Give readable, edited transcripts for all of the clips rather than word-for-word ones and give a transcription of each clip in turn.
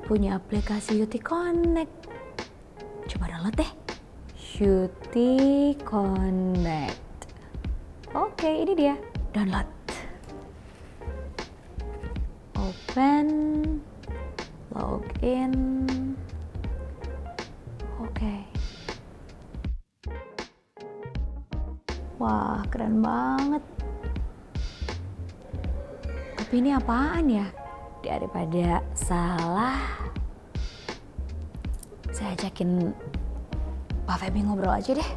punya aplikasi UT Connect. Coba download deh. UT Connect. Oke, ini dia. Download. Open. Login. Oke. Wah, keren banget. Tapi ini apaan ya? Daripada salah, saya ajakin Pak Feby ngobrol aja deh.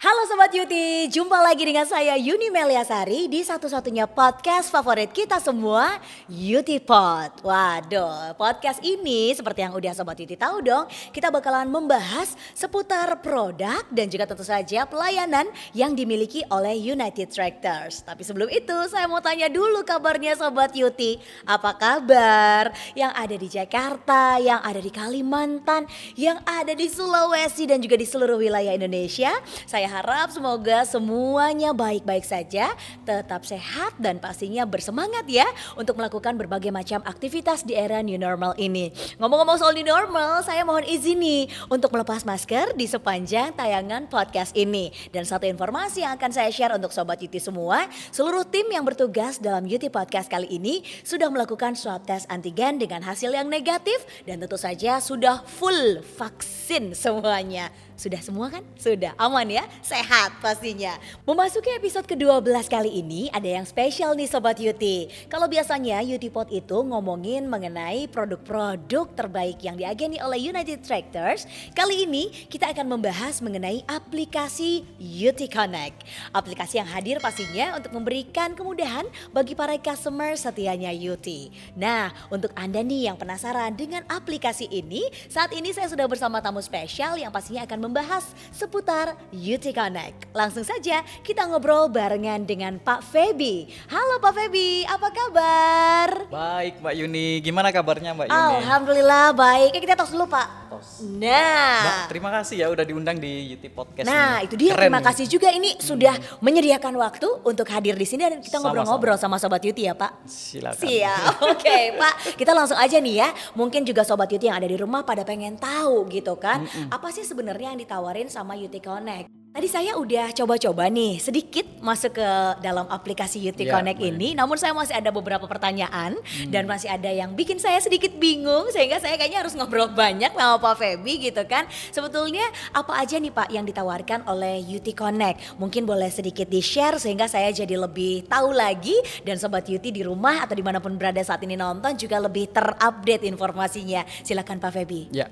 Halo Sobat Yuti, jumpa lagi dengan saya Yuni Meliasari di satu-satunya podcast favorit kita semua, Yuti Pod. Waduh, podcast ini seperti yang udah Sobat Yuti tahu dong, kita bakalan membahas seputar produk dan juga tentu saja pelayanan yang dimiliki oleh United Tractors. Tapi sebelum itu saya mau tanya dulu kabarnya Sobat Yuti. Apa kabar yang ada di Jakarta, yang ada di Kalimantan, yang ada di Sulawesi dan juga di seluruh wilayah Indonesia? Saya harap semoga semuanya baik-baik saja, tetap sehat dan pastinya bersemangat ya untuk melakukan berbagai macam aktivitas di era new normal ini. Ngomong-ngomong soal new normal, saya mohon izin nih untuk melepas masker di sepanjang tayangan podcast ini. Dan satu informasi yang akan saya share untuk Sobat Yuti semua, seluruh tim yang bertugas dalam Yuti Podcast kali ini sudah melakukan swab test antigen dengan hasil yang negatif dan tentu saja sudah full vaksin semuanya. Sudah semua kan? Sudah aman ya? Sehat pastinya. Memasuki episode ke-12 kali ini ada yang spesial nih Sobat Yuti. Kalau biasanya Yuti Pod itu ngomongin mengenai produk-produk terbaik yang diageni oleh United Tractors, kali ini kita akan membahas mengenai aplikasi UT Connect. Aplikasi yang hadir pastinya untuk memberikan kemudahan bagi para customer setianya UT. Nah, untuk Anda nih yang penasaran dengan aplikasi ini, saat ini saya sudah bersama tamu spesial yang pastinya akan membahas seputar UT Connect. Langsung saja kita ngobrol barengan dengan Pak Feby. Halo Pak Feby, apa kabar? Baik Mbak Yuni, gimana kabarnya Mbak Yuni? Alhamdulillah baik. Kita tos dulu Pak. Nah, Mbak, terima kasih ya udah diundang di UT Podcast nah ini. itu dia. Keren Terima nih. kasih juga ini sudah menyediakan waktu untuk hadir di sini dan kita Sama-sama. ngobrol-ngobrol sama Sobat Yuti ya Pak. Silakan. Siap, oke Pak. Kita langsung aja nih ya. Mungkin juga Sobat Yuti yang ada di rumah pada pengen tahu gitu kan. Apa sih sebenarnya yang ditawarin sama UT Connect? Tadi saya udah coba-coba nih sedikit masuk ke dalam aplikasi UT Ya, Connect baik. ini. Namun saya masih ada beberapa pertanyaan dan masih ada yang bikin saya sedikit bingung. Sehingga saya kayaknya harus ngobrol banyak sama Pak Feby gitu kan. Sebetulnya apa aja nih Pak yang ditawarkan oleh UT Connect? Mungkin boleh sedikit di-share sehingga saya jadi lebih tahu lagi. Dan Sobat UT di rumah atau dimanapun berada saat ini nonton juga lebih terupdate informasinya. Silakan Pak Feby. Ya,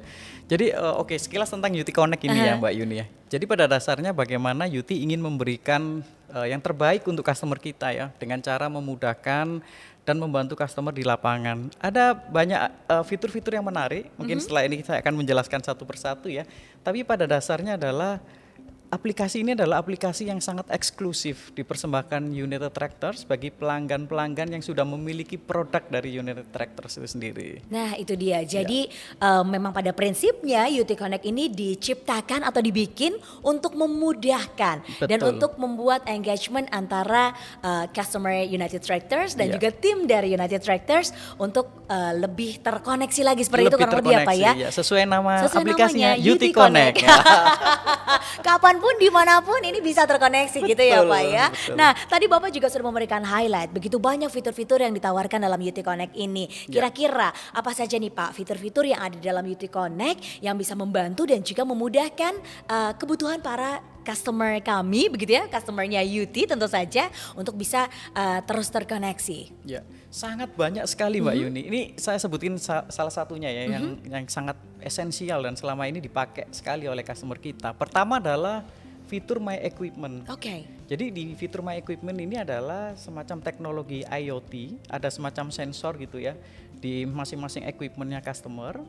jadi oke, sekilas tentang UT Connect ini ya Mbak Yuni ya. Jadi pada dasarnya bagaimana UT ingin memberikan yang terbaik untuk customer kita ya, dengan cara memudahkan dan membantu customer di lapangan. Ada banyak fitur-fitur yang menarik, mungkin setelah ini saya akan menjelaskan satu persatu ya. Tapi pada dasarnya adalah aplikasi ini adalah aplikasi yang sangat eksklusif dipersembahkan United Tractors bagi pelanggan-pelanggan yang sudah memiliki produk dari United Tractors itu sendiri. Nah itu dia, jadi memang pada prinsipnya UT Connect ini diciptakan atau dibikin untuk memudahkan dan Betul. untuk membuat engagement antara customer United Tractors dan Iya. juga tim dari United Tractors untuk lebih terkoneksi lagi seperti itu Lebih kurang lebih apa ya? terkoneksi, ya. Sesuai nama Sesuai aplikasinya namanya, UT UT Connect. Kapanpun dimanapun ini bisa terkoneksi gitu ya Betul, Pak ya. betul. Nah tadi Bapak juga sudah memberikan highlight begitu banyak fitur-fitur yang ditawarkan dalam UT Connect ini. Ya. Kira-kira apa saja nih Pak fitur-fitur yang ada di dalam UT Connect yang bisa membantu dan juga memudahkan kebutuhan para customer kami begitu ya, customernya UT tentu saja untuk bisa terus terkoneksi. Ya, sangat banyak sekali Mbak Yuni. Ini saya sebutin salah satunya ya yang sangat esensial dan selama ini dipakai sekali oleh customer kita. Pertama adalah fitur My Equipment. Oke. Jadi di fitur My Equipment ini adalah semacam teknologi IoT, ada semacam sensor gitu ya di masing-masing equipmentnya customer.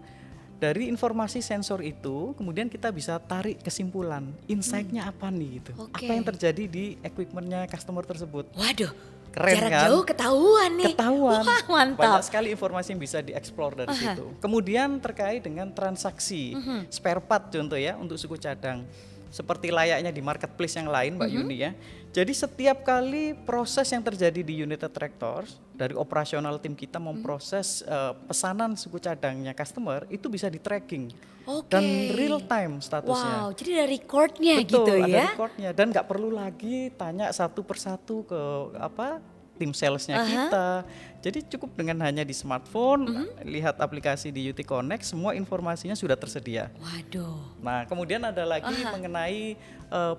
Dari informasi sensor itu, kemudian kita bisa tarik kesimpulan, insight-nya apa nih gitu. Oke. Apa yang terjadi di equipmentnya customer tersebut. Waduh. Keren Jarak kan? jauh ketahuan nih. Ketahuan. Wah, mantap. Banyak sekali informasi yang bisa dieksplor dari situ. Kemudian terkait dengan transaksi spare part contoh ya untuk suku cadang. Seperti layaknya di marketplace yang lain Mbak Yuni ya. Jadi setiap kali proses yang terjadi di United Tractors, dari operasional tim kita memproses pesanan suku cadangnya customer itu bisa di tracking. Oke. Dan real time statusnya. Wow, jadi ada recordnya gitu Betul, ada ya. recordnya dan nggak perlu lagi tanya satu persatu ke tim salesnya kita. Jadi cukup dengan hanya di smartphone, lihat aplikasi di UT Connect, semua informasinya sudah tersedia. Waduh. Nah, kemudian ada lagi mengenai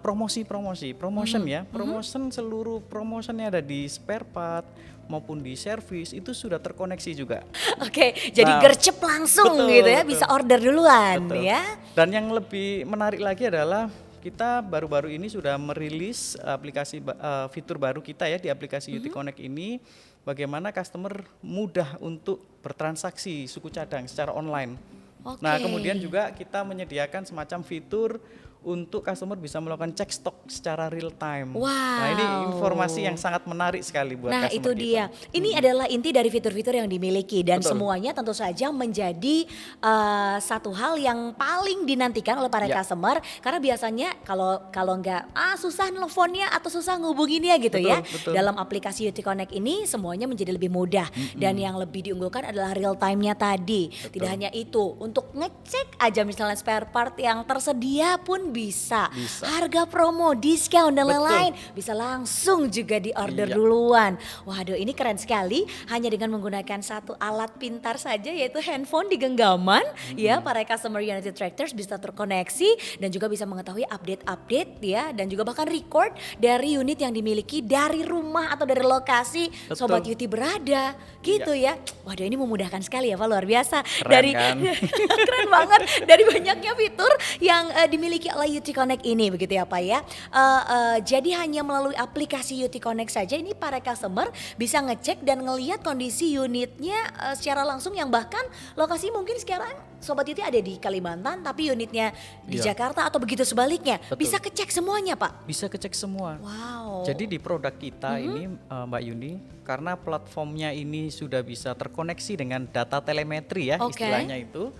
promotion ya. Promotion seluruh promotionnya ada di spare part maupun di service itu sudah terkoneksi juga. Oke, jadi Nah, gercep langsung betul, gitu ya, betul. bisa order duluan Betul. ya. Dan yang lebih menarik lagi adalah kita baru-baru ini sudah merilis fitur baru kita ya di aplikasi UT Connect ini, bagaimana customer mudah untuk bertransaksi suku cadang secara online. Oke. Nah, kemudian juga kita menyediakan semacam fitur untuk customer bisa melakukan cek stok secara real time. Wow. Nah, ini informasi yang sangat menarik sekali buat Nah, customer itu kita. dia. Ini adalah inti dari fitur-fitur yang dimiliki dan Betul. semuanya tentu saja menjadi satu hal yang paling dinantikan oleh para Ya. customer karena biasanya kalau nggak susah nelfonnya atau susah ngubunginnya gitu Betul, ya. betul. Dalam aplikasi UT Connect ini semuanya menjadi lebih mudah dan yang lebih diunggulkan adalah real time-nya tadi. Tidak hanya itu, untuk ngecek aja misalnya spare part yang tersedia pun bisa. Harga promo, diskon dan Betul. lain-lain bisa langsung juga di order Iya. duluan. Waduh, ini keren sekali. Hanya dengan menggunakan satu alat pintar saja yaitu handphone di genggaman ya, para customer United Tractors bisa terkoneksi dan juga bisa mengetahui update-update ya, dan juga bahkan record dari unit yang dimiliki dari rumah atau dari lokasi Betul. Sobat Yuti berada gitu ya. Waduh, ini memudahkan sekali ya Pak, luar biasa. Keren kan? Keren banget dari banyaknya fitur yang dimiliki oleh UT Connect ini begitu ya Pak ya. Jadi hanya melalui aplikasi UT Connect saja ini para customer bisa ngecek dan ngelihat kondisi unitnya secara langsung, yang bahkan lokasi mungkin sekarang Sobat Yuti ada di Kalimantan tapi unitnya di Iya. Jakarta atau begitu sebaliknya. Betul. Bisa kecek semuanya Pak. Bisa kecek semua. Wow. Jadi di produk kita ini Mbak Yuni, karena platformnya ini sudah bisa terkoneksi dengan data telemetri ya, Oke. istilahnya itu.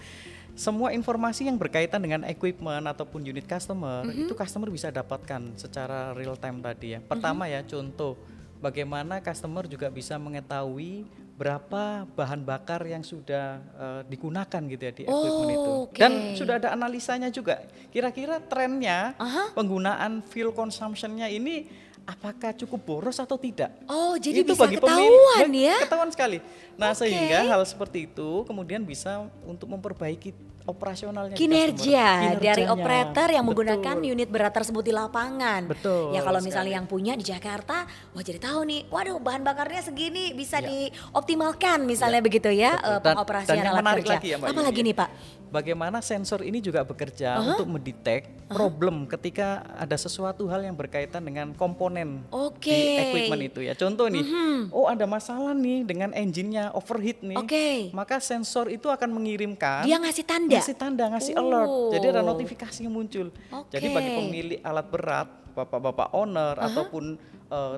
Semua informasi yang berkaitan dengan equipment ataupun unit customer, itu customer bisa dapatkan secara real time tadi ya. Pertama ya, contoh bagaimana customer juga bisa mengetahui berapa bahan bakar yang sudah digunakan gitu ya di equipment itu. Oke. Dan sudah ada analisanya juga. Kira-kira trennya penggunaan fuel consumption-nya ini apakah cukup boros atau tidak? Oh, jadi Itu bisa bagi ketahuan pemilik, ya? Ketahuan sekali. Nah, Oke. sehingga hal seperti itu kemudian bisa untuk memperbaiki operasionalnya di Kinerja customer. dari Kinerjanya. operator yang menggunakan Betul. unit berat tersebut di lapangan. Betul Ya kalau sekali. misalnya yang punya di Jakarta, wah jadi tahu nih, waduh bahan bakarnya segini bisa Ya. dioptimalkan misalnya begitu ya Betul. Dan pengoperasian yang alat menarik kerja. lagi ya, Mbak Apa Yuni, lagi ya. nih Pak? Bagaimana sensor ini juga bekerja untuk mendetek problem ketika ada sesuatu hal yang berkaitan dengan komponen Oke. di equipment itu ya. Contoh nih, oh ada masalah nih dengan engine-nya overheat nih. Oke. Maka sensor itu akan mengirimkan Dia ngasih tanda? Ngasih tanda, ngasih alert. Jadi ada Oh. notifikasi yang muncul. Oke. Jadi bagi pemilik alat berat, bapak-bapak owner ataupun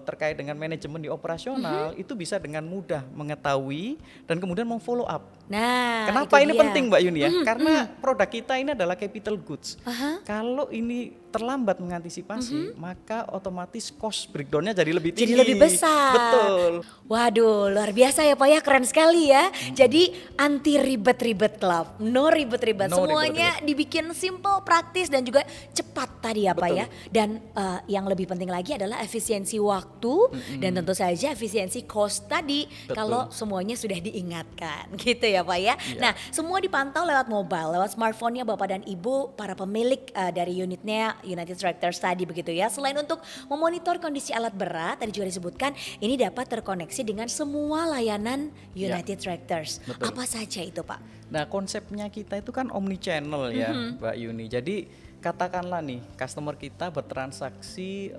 terkait dengan manajemen di operasional, itu bisa dengan mudah mengetahui dan kemudian memfollow up. Nah, Kenapa itu ini dia. penting Mbak Yuni ya? Karena produk kita ini adalah capital goods. Kalau ini terlambat mengantisipasi, maka otomatis cost breakdown-nya jadi lebih tinggi. Jadi lebih besar. Betul. Waduh, luar biasa ya Pak ya, keren sekali ya. Jadi anti ribet-ribet club, no ribet-ribet. No Semuanya dibikin simple, praktis dan juga cepat tadi ya Pak Betul. ya. Dan yang lebih penting lagi adalah efisiensi waktu dan tentu saja efisiensi cost tadi. Betul. Kalau semuanya sudah diingatkan, gitu ya Pak ya. Iya. Nah, semua dipantau lewat mobile, lewat smartphone-nya Bapak dan Ibu, para pemilik dari unitnya United Tractors tadi begitu ya. Selain untuk memonitor kondisi alat berat, tadi juga disebutkan ini dapat terkoneksi dengan semua layanan United Tractors. Betul. Apa saja itu Pak? Nah, konsepnya kita itu kan omni channel ya, Mbak Yuni. Jadi katakanlah nih customer kita bertransaksi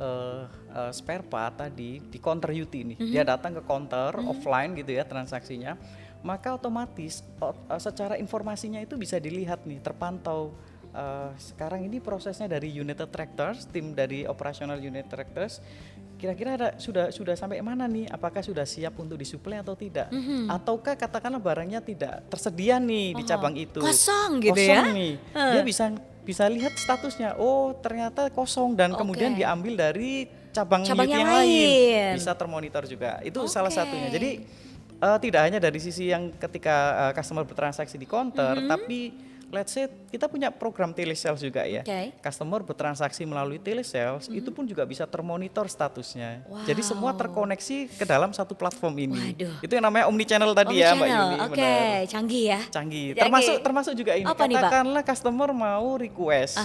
spare part tadi di counter UT nih. Dia datang ke counter offline gitu ya transaksinya. Maka otomatis secara informasinya itu bisa dilihat nih, terpantau sekarang ini prosesnya dari United Tractors, tim dari operasional United Tractors, kira-kira sudah sampai mana nih? Apakah sudah siap untuk disuplai atau tidak? Ataukah katakanlah barangnya tidak tersedia nih di cabang itu? Kosong gitu Kosong ya? nih. Dia bisa lihat statusnya. Oh, ternyata kosong dan kemudian diambil dari cabang Cabang UT yang yang lain. lain. Bisa termonitor juga. Itu salah satunya. Jadi tidak hanya dari sisi yang ketika customer bertransaksi di counter, tapi let's say kita punya program telesales juga ya. Customer bertransaksi melalui telesales itu pun juga bisa termonitor statusnya. Jadi semua terkoneksi ke dalam satu platform ini. Itu yang namanya omnichannel tadi ya Mbak Yuni. Oke, canggih ya. Canggih. Termasuk juga ini. Apa nih, Pak? Katakanlah customer mau request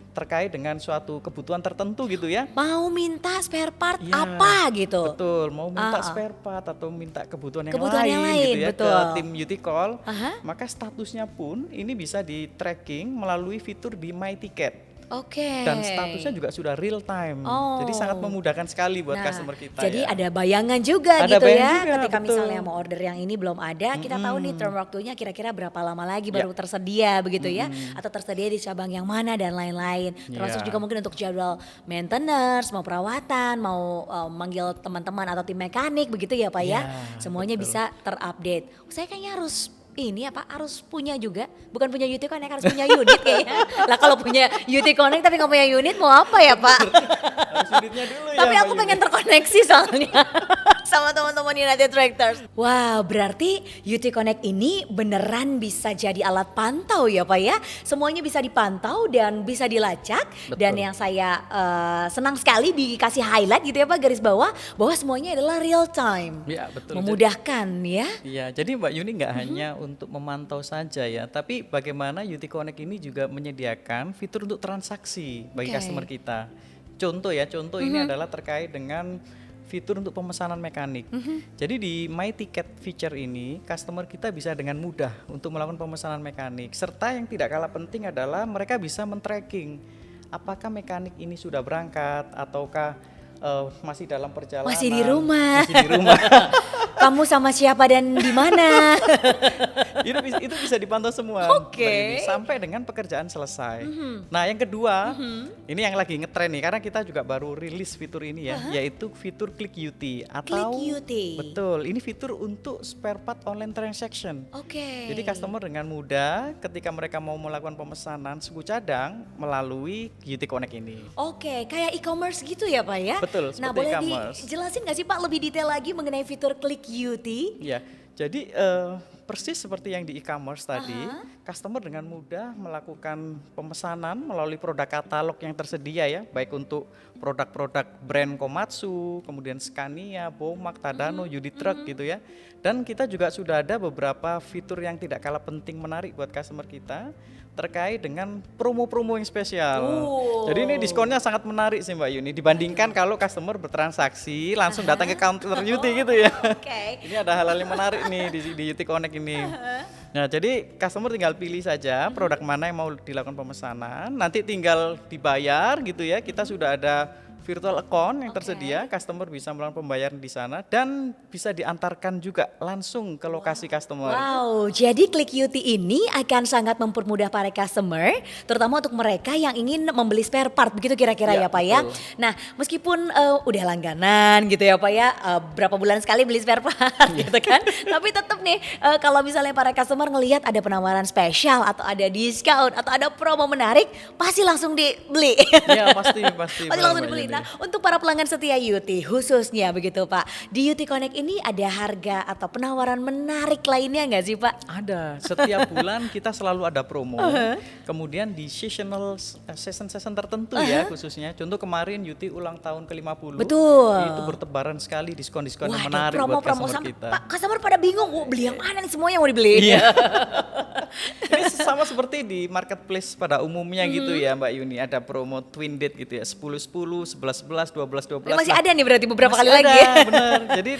terkait dengan suatu kebutuhan tertentu gitu ya. Mau minta spare part apa gitu. Betul, mau minta spare part atau minta kebutuhan yang yang lain gitu ya betul. ke tim UT Call, maka statusnya pun ini bisa di tracking melalui fitur di My Ticket. Dan statusnya juga sudah real time. Jadi sangat memudahkan sekali buat customer kita. Jadi ya. ada bayangan juga ada gitu bayangan ya. juga, Ketika betul. misalnya mau order yang ini belum ada, kita tahu nih term waktunya kira-kira berapa lama lagi baru tersedia begitu ya. Atau tersedia di cabang yang mana dan lain-lain. Termasuk juga mungkin untuk jadwal maintenance, mau perawatan, mau manggil teman-teman atau tim mekanik begitu ya Pak ya. Semuanya bisa terupdate. Saya kayaknya harus punya juga, bukan punya UT Connect, harus punya unit kayaknya. Lah kalau punya UT Connect tapi nggak punya unit mau apa ya Pak? Harus unitnya dulu ya. Tapi aku pengen terkoneksi soalnya sama teman-teman United Tractors. Wah, berarti UT Connect ini beneran bisa jadi alat pantau ya Pak ya. Semuanya bisa dipantau dan bisa dilacak. Dan yang saya senang sekali dikasih highlight gitu ya Pak, garis bawah bahwa semuanya adalah real time. Ya, betul. Memudahkan ya. Iya, jadi Mbak Yuni nggak hanya untuk memantau saja ya, tapi bagaimana UT Connect ini juga menyediakan fitur untuk transaksi bagi customer kita. Contoh ini adalah terkait dengan fitur untuk pemesanan mekanik. Jadi di My Ticket feature ini, customer kita bisa dengan mudah untuk melakukan pemesanan mekanik. Serta yang tidak kalah penting adalah mereka bisa men-tracking apakah mekanik ini sudah berangkat ataukah masih dalam perjalanan. Masih di rumah. Masih di rumah. Kamu sama siapa dan di mana? itu bisa dipantau semua. Sampai dengan pekerjaan selesai. Nah, yang kedua, ini yang lagi ngetren nih karena kita juga baru rilis fitur ini ya, yaitu fitur Click UT atau Click UT. Betul, ini fitur untuk spare part online transaction. Jadi customer dengan mudah ketika mereka mau melakukan pemesanan suku cadang melalui UT Connect ini. Kayak e-commerce gitu ya Pak ya? Betul, Nah, seperti boleh e-commerce. dijelasin nggak sih Pak lebih detail lagi mengenai fitur Click UT? Ya, jadi persis seperti yang di e-commerce tadi, customer dengan mudah melakukan pemesanan melalui produk katalog yang tersedia ya, baik untuk produk-produk brand Komatsu, kemudian Scania, Bomak, Tadano, Unitruk gitu ya. Dan kita juga sudah ada beberapa fitur yang tidak kalah penting menarik buat customer kita terkait dengan promo-promo yang spesial. Jadi ini diskonnya sangat menarik sih Mbak Yuni dibandingkan kalau customer bertransaksi langsung datang ke counter UT gitu ya. Ini ada hal-hal yang menarik nih di UT Connect ini. Nah, jadi customer tinggal pilih saja produk mana yang mau dilakukan pemesanan, nanti tinggal dibayar gitu ya. Kita sudah ada virtual account yang tersedia, customer bisa melakukan pembayaran di sana dan bisa diantarkan juga langsung ke lokasi customer. Jadi Click UT ini akan sangat mempermudah para customer, terutama untuk mereka yang ingin membeli spare part, begitu kira-kira ya Pak ya. Nah, meskipun udah langganan gitu ya Pak ya, berapa bulan sekali beli spare part gitu kan, tapi tetap nih kalau misalnya para customer ngelihat ada penawaran spesial atau ada diskon atau ada promo menarik, pasti langsung dibeli. Ya pasti langsung dibeli. Nah, untuk para pelanggan setia UT khususnya begitu Pak, di UT Connect ini ada harga atau penawaran menarik lainnya nggak sih Pak? Ada, setiap bulan kita selalu ada promo. Kemudian di season tertentu ya khususnya. Contoh kemarin UT ulang tahun ke-50. Betul. Itu bertebaran sekali diskon-diskon yang menarik buat customer kita. Pak, customer pada bingung, beli yang mana nih, semua yang mau dibeli. Iya. Ini sama seperti di marketplace pada umumnya gitu ya Mbak Yuni, ada promo twin date gitu ya, 10-10, 11-11, 12-12. Masih ada nih berarti beberapa kali ada, lagi ya. Bener, jadi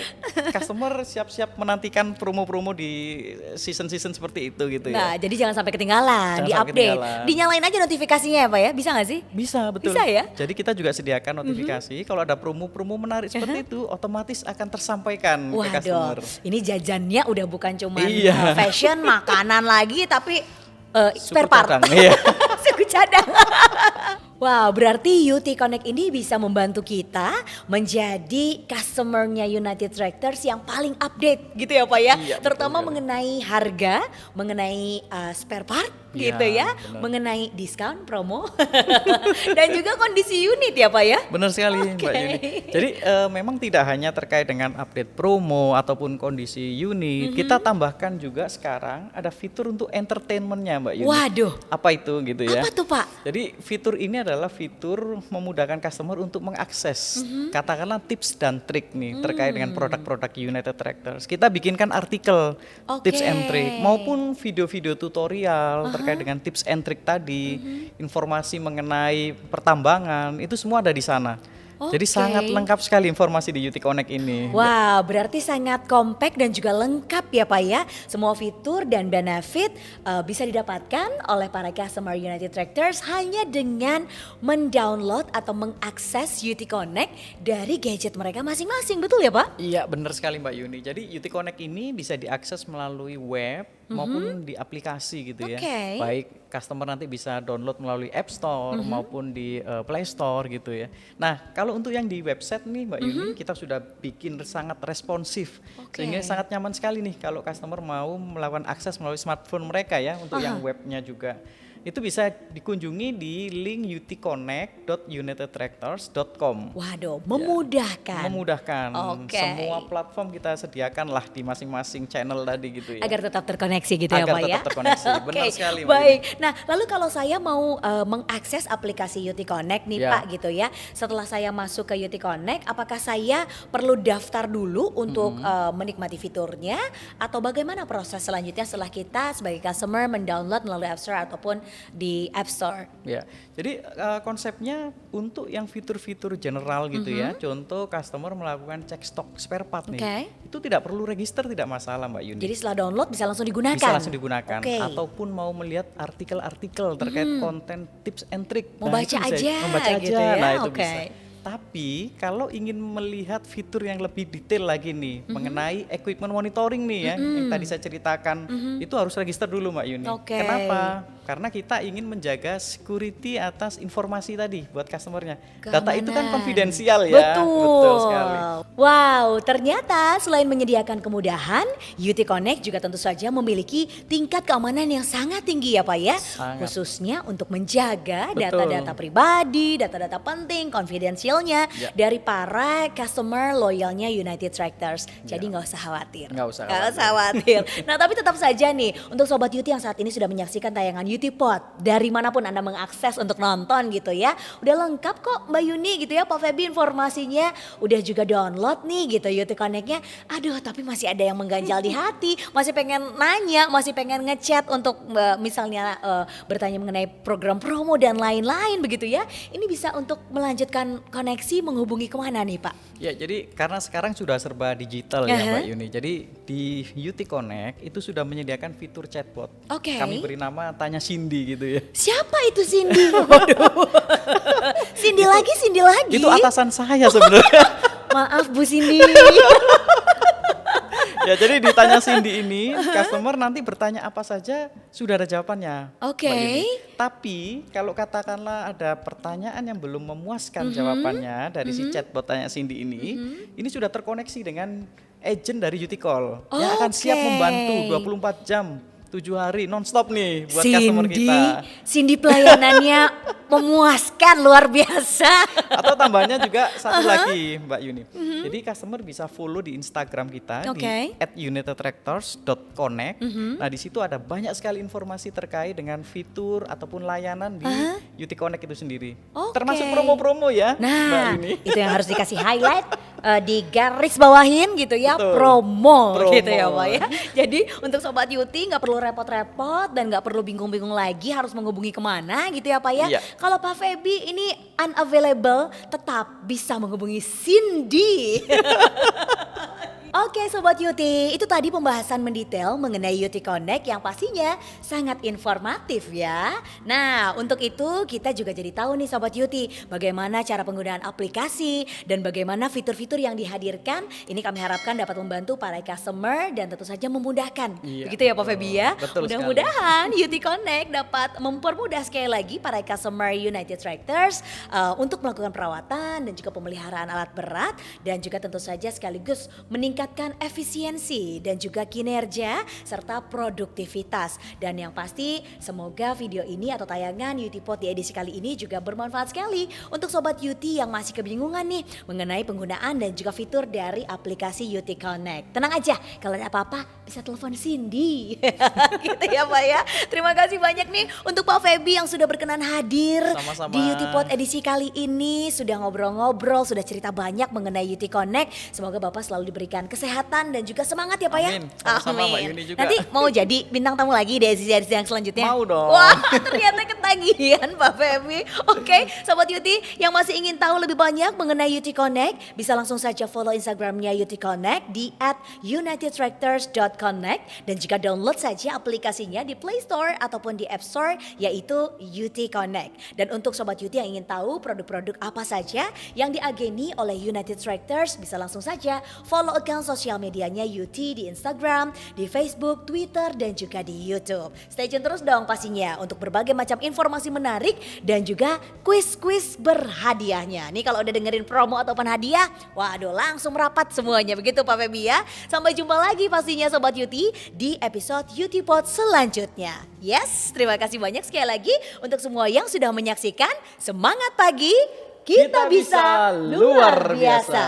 customer siap-siap menantikan promo-promo di season-season seperti itu gitu ya. Nah, jadi jangan sampai ketinggalan, di-update. Dinyalain aja notifikasinya ya Pak ya, bisa gak sih? Bisa, betul. Bisa ya? Jadi kita juga sediakan notifikasi, kalau ada promo-promo menarik seperti itu, otomatis akan tersampaikan ke customer. Ini jajannya udah bukan cuma fashion, makanan lagi, tapi spare part. Iya. Suku cadang. Wow, berarti UT Connect ini bisa membantu kita menjadi customernya United Tractors yang paling update gitu ya Pak ya. Iya, Terutama betul. mengenai harga, mengenai spare part Iya, gitu ya, benar. mengenai diskon, promo, dan juga kondisi unit ya Pak ya. Benar sekali Mbak Oke. Yuni. Jadi memang tidak hanya terkait dengan update promo ataupun kondisi unit, kita tambahkan juga sekarang ada fitur untuk entertainmentnya Mbak Yuni. Waduh, Apa itu gitu ya? apa tuh Pak? Jadi fitur ini adalah fitur memudahkan customer untuk mengakses katakanlah tips dan trik nih terkait dengan produk-produk United Tractors. Kita bikinkan artikel tips and trick Oke. maupun video-video tutorial terkait dengan tips and trick tadi, informasi mengenai pertambangan itu semua ada di sana. Jadi Oke. sangat lengkap sekali informasi di UT Connect ini. Wow, berarti sangat kompak dan juga lengkap ya Pak ya. Semua fitur dan benefit bisa didapatkan oleh para customer United Tractors hanya dengan mendownload atau mengakses UT Connect dari gadget mereka masing-masing, betul ya Pak? Iya benar sekali Mbak Yuni. Jadi UT Connect ini bisa diakses melalui web maupun di aplikasi gitu ya. Oke. Baik customer nanti bisa download melalui App Store maupun di Play Store gitu ya. Nah kalau untuk yang di website nih Mbak Yuni kita sudah bikin sangat responsif Oke. sehingga sangat nyaman sekali nih kalau customer mau melakukan akses melalui smartphone mereka ya untuk yang webnya juga. Itu bisa dikunjungi di link utconnect.unitedtractors.com. Waduh, memudahkan. Memudahkan. Oke. Semua platform kita sediakan lah di masing-masing channel tadi gitu ya. Agar tetap terkoneksi gitu ya Agar Pak ya. tetap terkoneksi. Benar Oke, sekali, Mbak baik. Nah lalu kalau saya mau mengakses aplikasi UT Connect nih Ya. Pak gitu ya. Setelah saya masuk ke UT Connect, apakah saya perlu daftar dulu untuk menikmati fiturnya? Atau bagaimana proses selanjutnya setelah kita sebagai customer mendownload melalui App Store ataupun di App Store? Ya, jadi konsepnya untuk yang fitur-fitur general gitu ya. Contoh customer melakukan cek stok spare part nih. Oke. Itu tidak perlu register, tidak masalah Mbak Yuni. Jadi setelah download bisa langsung digunakan? Bisa langsung digunakan. Oke. Ataupun mau melihat artikel-artikel terkait konten tips and trick. Mau Nah, baca itu bisa, aja membaca aja. gitu ya, Nah itu oke. bisa. Tapi kalau ingin melihat fitur yang lebih detail lagi nih mengenai equipment monitoring nih ya yang tadi saya ceritakan itu harus register dulu Mbak Yuni. Oke. Kenapa? Karena kita ingin menjaga security atas informasi tadi buat customernya. Data itu kan Keamanan. konfidensial ya. Betul. Sekali. Wow, ternyata selain menyediakan kemudahan, UT Connect juga tentu saja memiliki tingkat keamanan yang sangat tinggi ya Pak ya. Sangat. Khususnya untuk menjaga Betul. data-data pribadi, data-data penting, konfidensialnya Ya. dari para customer loyalnya United Tractors. Jadi nggak usah khawatir. Nggak usah Nggak usah khawatir. Nah tapi tetap saja nih, untuk Sobat UT yang saat ini sudah menyaksikan tayangan UT Pod, dari manapun Anda mengakses untuk nonton gitu ya, udah lengkap kok Mbak Yuni gitu ya, Pak Feby informasinya, udah juga download nih gitu UT Connect-nya. Aduh tapi masih ada yang mengganjal di hati, masih pengen nanya, masih pengen ngechat untuk misalnya bertanya mengenai program promo dan lain-lain begitu ya. Ini bisa untuk melanjutkan koneksi menghubungi kemana nih Pak? Ya, jadi karena sekarang sudah serba digital ya Mbak Yuni. Jadi di UT Connect itu sudah menyediakan fitur chatbot. Oke. Kami beri nama Tanya Cindy gitu ya. Siapa itu Cindy? Waduh. Cindy lagi, Cindy lagi. Itu atasan saya sebenarnya. Maaf Bu Cindy. Ya, jadi ditanya Cindy ini, customer nanti bertanya apa saja sudah ada jawabannya. Oke. Mbak Yuni. Tapi kalau katakanlah ada pertanyaan yang belum memuaskan jawabannya dari si chatbot Tanya Cindy ini sudah terkoneksi dengan agent dari UT Call yang akan siap Oke. membantu 24 jam. 7 hari nonstop nih buat customer kita. Cindy pelayanannya memuaskan luar biasa. Atau tambahnya juga satu lagi Mbak Yuni. Jadi customer bisa follow di Instagram kita Oke. di @unitedtractors.connect. Nah di situ ada banyak sekali informasi terkait dengan fitur ataupun layanan di UT Connect itu sendiri. Oke. Termasuk promo-promo ya Mbak Nah, Yuni. itu yang harus dikasih highlight, di garis bawahin gitu ya, Betul. promo Promo. gitu ya Pak ya. Jadi untuk Sobat Yuti nggak perlu repot-repot dan nggak perlu bingung-bingung lagi harus menghubungi kemana gitu ya Pak ya. Iya. Kalau Pak Feby ini unavailable, tetap bisa menghubungi Cindy. Oke Sobat Yuti, itu tadi pembahasan mendetail mengenai Yuti Connect yang pastinya sangat informatif ya. Nah untuk itu kita juga jadi tahu nih Sobat Yuti bagaimana cara penggunaan aplikasi dan bagaimana fitur-fitur yang dihadirkan. Ini kami harapkan dapat membantu para customer dan tentu saja memudahkan. Iya, Begitu ya Pak Feby ya. betul Mudah-mudahan Yuti Connect dapat mempermudah sekali lagi para customer United Tractors untuk melakukan perawatan dan juga pemeliharaan alat berat dan juga tentu saja sekaligus meningkatkan efisiensi dan juga kinerja serta produktivitas. Dan yang pasti semoga video ini atau tayangan Yutipod di edisi kali ini juga bermanfaat sekali untuk Sobat Yuti yang masih kebingungan nih mengenai penggunaan dan juga fitur dari aplikasi Yuti Connect. Tenang aja, kalau ada apa-apa bisa telepon Cindy. Gitu ya Pak ya. Terima kasih banyak nih untuk Pak Feby yang sudah berkenan hadir Sama-sama. di Yutipod edisi kali ini. Sudah ngobrol-ngobrol, sudah cerita banyak mengenai Yuti Connect. Semoga Bapak selalu diberikan kesehatan dan juga semangat ya Pak ya. Amin. Sama-sama Mbak Yuni juga. Nanti mau jadi bintang tamu lagi di edisi yang selanjutnya? Mau dong. Wah ternyata ketagihan Pak Feby. Oke Sobat Yuti yang masih ingin tahu lebih banyak mengenai Yuti Connect bisa langsung saja follow Instagramnya Yuti Connect di @unitedtractors.connect dan juga download saja aplikasinya di Play Store ataupun di App Store yaitu Yuti Connect. Dan untuk Sobat Yuti yang ingin tahu produk-produk apa saja yang diageni oleh United Tractors bisa langsung saja follow account sosial medianya Yuti di Instagram, di Facebook, Twitter dan juga di YouTube. Stay tune terus dong pastinya untuk berbagai macam informasi menarik dan juga kuis-kuis berhadiahnya. Nih kalau udah dengerin promo ataupun hadiah, waduh langsung merapat semuanya begitu Pak Feby ya. Sampai jumpa lagi pastinya Sobat Yuti di episode Yutipod selanjutnya. Yes, terima kasih banyak sekali lagi untuk semua yang sudah menyaksikan. Semangat pagi, kita bisa luar biasa.